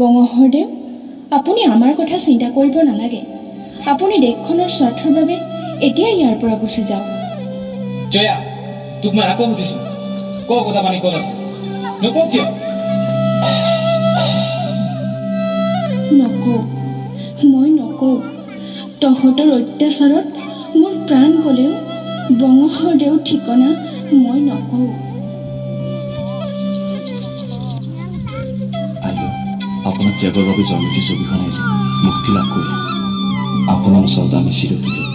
বঙহৰদেৱ, আপুনি আমাৰ কথা চিন্তা কৰিব নালাগে। আপুনি দেশখনৰ স্বাৰ্থৰ বাবে এতিয়া ইয়াৰ পৰা গুচি যাওক। জয়া, তোক মই আকৌ সুধিছো, ক কথা পানী ক'ত আছে? নকওঁ কিয়? নকওঁ, মই নকওঁ। তহঁতৰ অত্যাচাৰত মোৰ প্ৰাণ গ'লেও বঙহৰদেৱৰ ঠিকনা মই নকওঁ। আপোনাক ত্যাগৰ বাবে জন্মিত ছবিখন আহিছে, মুক্তি লাভ কৰিলে আপোনাৰ ওচৰত আমি চিৰকৃতজ্ঞ।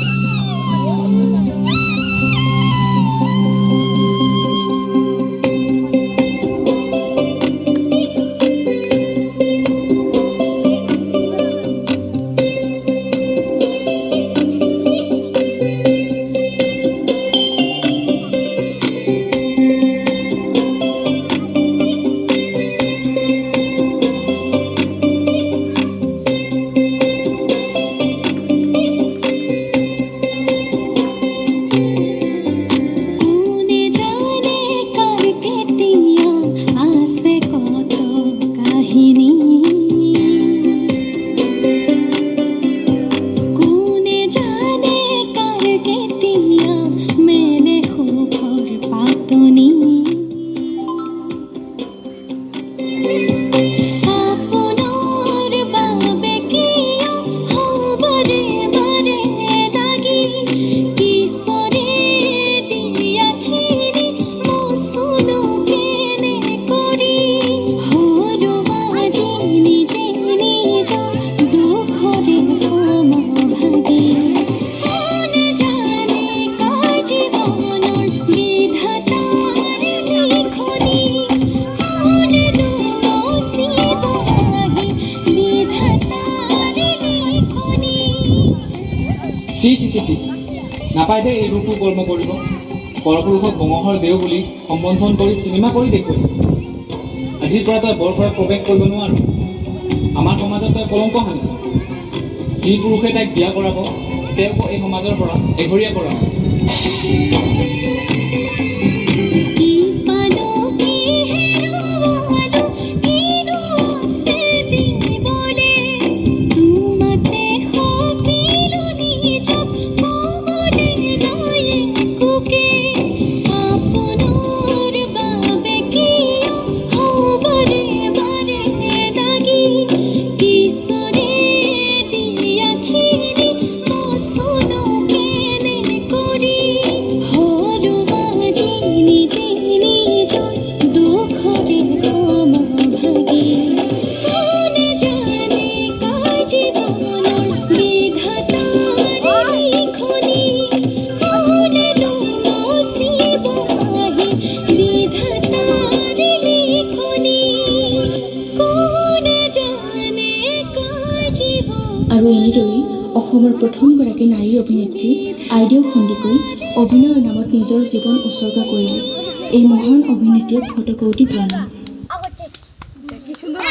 চি নাপায় দে এই ৰূপটো কৰ্ম কৰিব। পৰপুৰুষক বঙহৰদেৱ বুলি সম্বোধন কৰি চিনেমা কৰি দেখুৱাইছে। আজিৰ পৰা তই বৰঘৰত প্ৰৱেশ কৰিব নোৱাৰ। আমাৰ সমাজত তই কলংক সানিছ। যি পুৰুষে তাইক বিয়া কৰাব তেওঁক এই সমাজৰ পৰা এঘৰীয়া কৰাব। আৰু এনেদৰেই অসমৰ প্ৰথমগৰাকী নাৰী অভিনেত্ৰী আইদেউ সন্দিকৈ অভিনয়ৰ নামত নিজৰ জীৱন উৎসৰ্গা কৰিলে এই মহান অভিনেত্ৰীক শতকোটি প্ৰণাম।